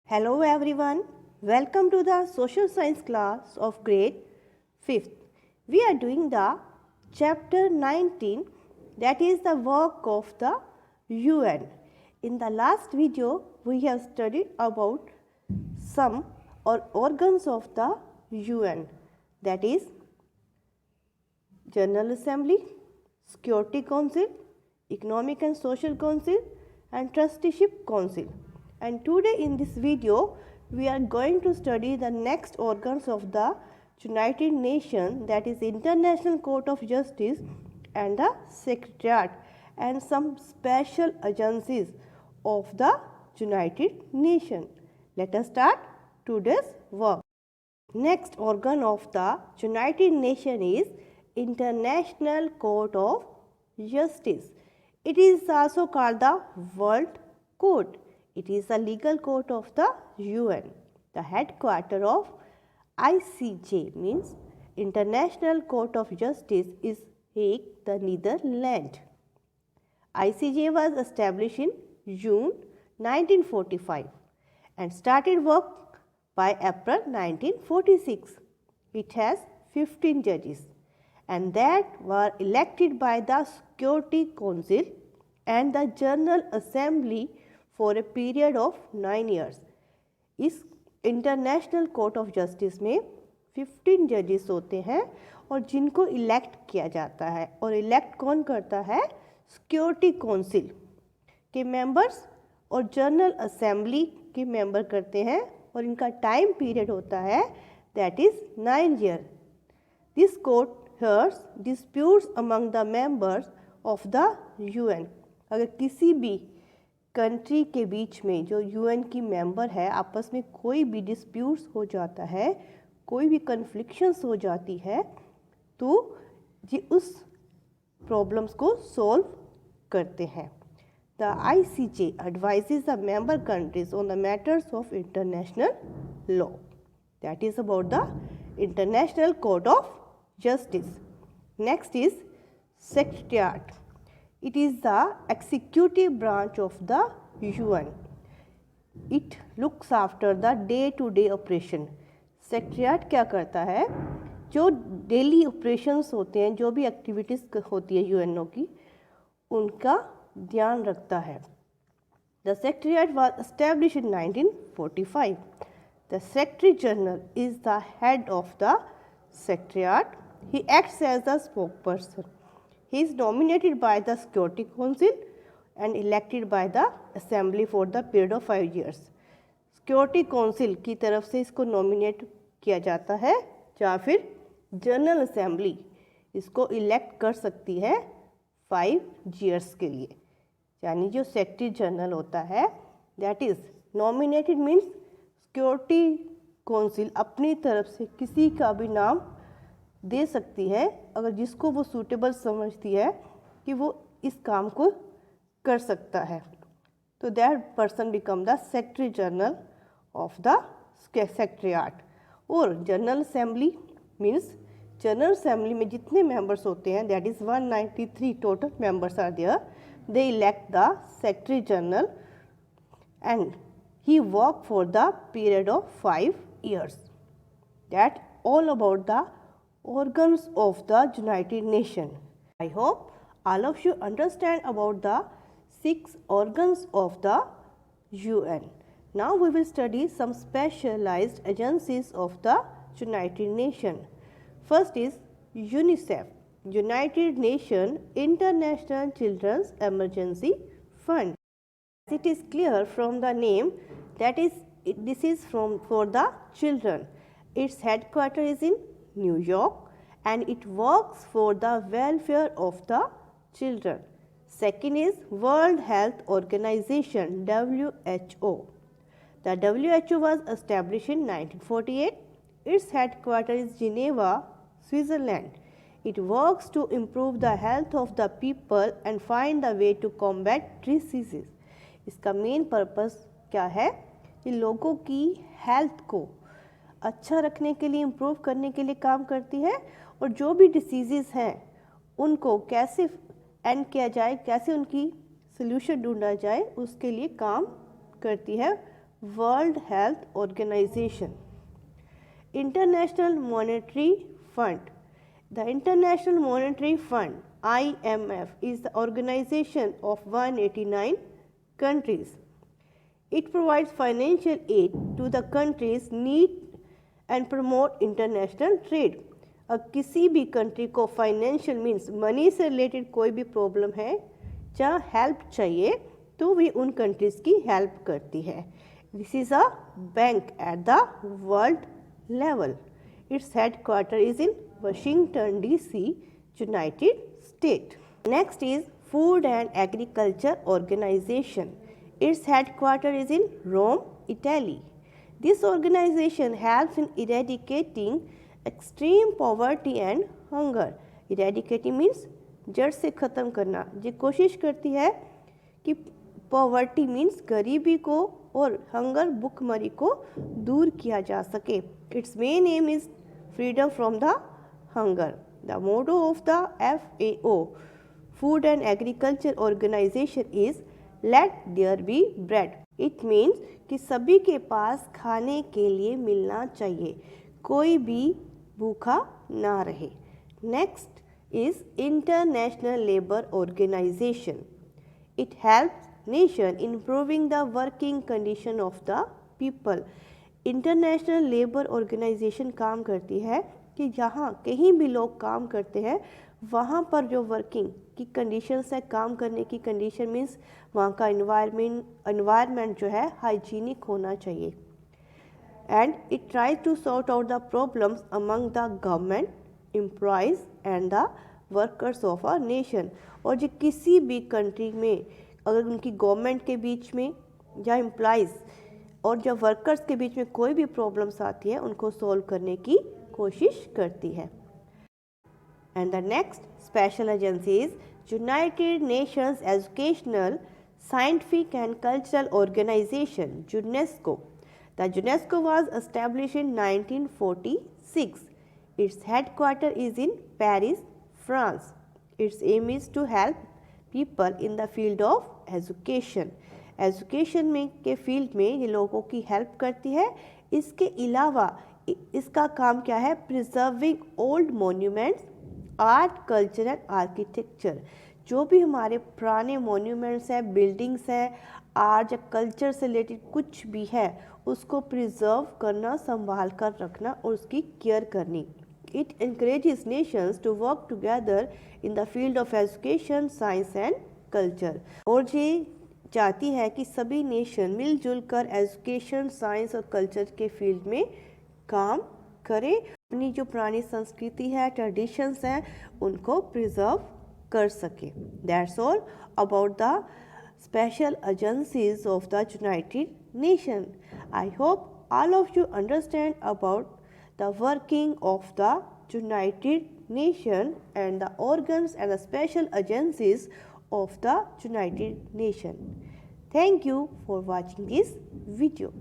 Hello everyone, welcome to the social science class of grade 5th. We are doing the chapter 19, that is the work of the UN. In the last video, we have studied about some organs of the UN, that is General Assembly, Security Council, Economic and Social Council and Trusteeship Council. And today in this video, we are going to study the next organs of the United Nations, that is International Court of Justice and the Secretariat and some special agencies of the United Nations. Let us start today's work. Next organ of the United Nations is International Court of Justice. It is also called the World Court. It is the legal court of the UN. The headquarters of ICJ means International Court of Justice is Hague, the Netherlands. ICJ was established in June 1945 and started work by April 1946. It has 15 judges and that were elected by the Security Council and the General Assembly for a period of 9 years. इस international court of justice में 15 जजेस होते हैं और जिनको elect किया जाता है, और इलेक्ट कौन करता है? सिक्योरिटी काउंसिल के मेंबर्स और जनरल असेंबली के मेंबर करते हैं और इनका टाइम पीरियड होता है that is 9 year. This court hears disputes among the members of the UN. अगर किसी भी कंट्री के बीच में जो यूएन की मेंबर है आपस में कोई भी डिस्प्यूट्स हो जाता है, कोई भी कन्फ्लिक्शंस हो जाती है, तो जी उस प्रॉब्लम्स को सॉल्व करते हैं. The ICJ advises the member countries on the matters of international law. That is about the International Court of Justice. Next is Secretariat. It is the executive branch of the UN. It looks after the day-to-day operation. Secretariat क्या करता है? जो daily operations होते हैं, जो भी activities होती है यूएनओ की, उनका ध्यान रखता है. The Secretariat was established in 1945. The Secretary General is the head of the Secretariat. He acts as the spokesperson. He is nominated by the Security Council and elected by the Assembly for the period of 5 years. Security Council की तरफ से इसको nominate किया जाता है या फिर general assembly इसको इलेक्ट कर सकती है 5 years के लिए. यानी जो सेक्रेटरी जनरल होता है that is nominated means security council अपनी तरफ से किसी का भी नाम दे सकती है अगर जिसको वो सूटेबल समझती है कि वो इस काम को कर सकता है, तो that person become the secretary general of the secretariat. और general assembly means general assembly में जितने मेंबर्स होते हैं that is 193 total members are there. They elect the secretary general and he work for the period of 5 years. That all about द organs of the United Nations. I hope all of you understand about the 6 organs of the UN. Now we will study some specialized agencies of the United Nations. First is UNICEF, United Nations International Children's Emergency Fund. It is clear from the name that this is for the children. Its headquarters is in New York and it works for the welfare of the children. Second is World Health Organization, WHO. The WHO was established in 1948. Its headquarters is Geneva, Switzerland. It works to improve the health of the people and find the way to combat diseases. इसका main purpose क्या है? कि लोगों की health को अच्छा रखने के लिए, इम्प्रूव करने के लिए काम करती है और जो भी डिसीज़ेज़ हैं उनको कैसे एंड किया जाए, कैसे उनकी सोल्यूशन ढूंढा जाए, उसके लिए काम करती है World Health Organization. International Monetary Fund. The International Monetary Fund IMF is the organization of 189 countries. It provides financial aid to the countries need and promote international trade. अब किसी भी कंट्री को फाइनेंशियल मीन्स मनी से related कोई भी problem है जहाँ help चाहिए तो वे उन कंट्रीज़ की हेल्प करती है. This is a bank at the world level. Its headquarters is in Washington DC, United States. Next is Food and Agriculture Organization. Its headquarters is in Rome, Italy. This organization helps in eradicating extreme poverty and hunger. Eradicating means जड़ से ख़त्म करना. ये कोशिश करती है कि poverty means गरीबी को और हंगर भुखमरी को दूर किया जा सके. Its main aim is freedom from the hunger. The motto of the FAO Food and Agriculture Organization is let there be bread. It means कि सभी के पास खाने के लिए मिलना चाहिए, कोई भी भूखा ना रहे. Next is International Labour Organization. It helps nation improving the working condition of the people. International Labour Organization काम करती है कि जहाँ कहीं भी लोग काम करते हैं वहाँ पर जो वर्किंग की कंडीशंस है, काम करने की कंडीशन मीन्स वहाँ का एनवायरनमेंट जो है हाइजीनिक होना चाहिए. And it tries to sort out the problems among the government employees and the workers of a nation. और जो किसी भी कंट्री में अगर उनकी गवर्नमेंट के बीच में या एम्प्लॉयज़ और जब वर्कर्स के बीच में कोई भी प्रॉब्लम्स आती है उनको सॉल्व करने की कोशिश करती है. And the next special agency is United Nations Educational Scientific and Cultural Organization UNESCO. The UNESCO was established in 1946. Its headquarter is in Paris, France. Its aim is to help people in the field of education. Education में के field में ये लोगों की help करती है. इसके अलावा इसका काम क्या है? Preserving old monuments, art, culture and architecture. जो भी हमारे पुराने मोन्यूमेंट्स हैं, बिल्डिंग्स हैं, आर्ट या कल्चर से रिलेटेड कुछ भी है उसको प्रिजर्व करना, संभाल कर रखना और उसकी केयर करनी. It encourages nations to work together in the field of education, science and culture. और ये चाहती है कि सभी नेशन मिलजुल कर एजुकेशन, साइंस और कल्चर के फील्ड में काम करें, अपनी जो पुरानी संस्कृति है, ट्रेडिशंस हैं, उनको प्रिजर्व कर सके. That's all about the special agencies of the United Nations. I hope all of you understand about the working of the United Nations and the organs and the special agencies of the United Nations. Thank you for watching this video.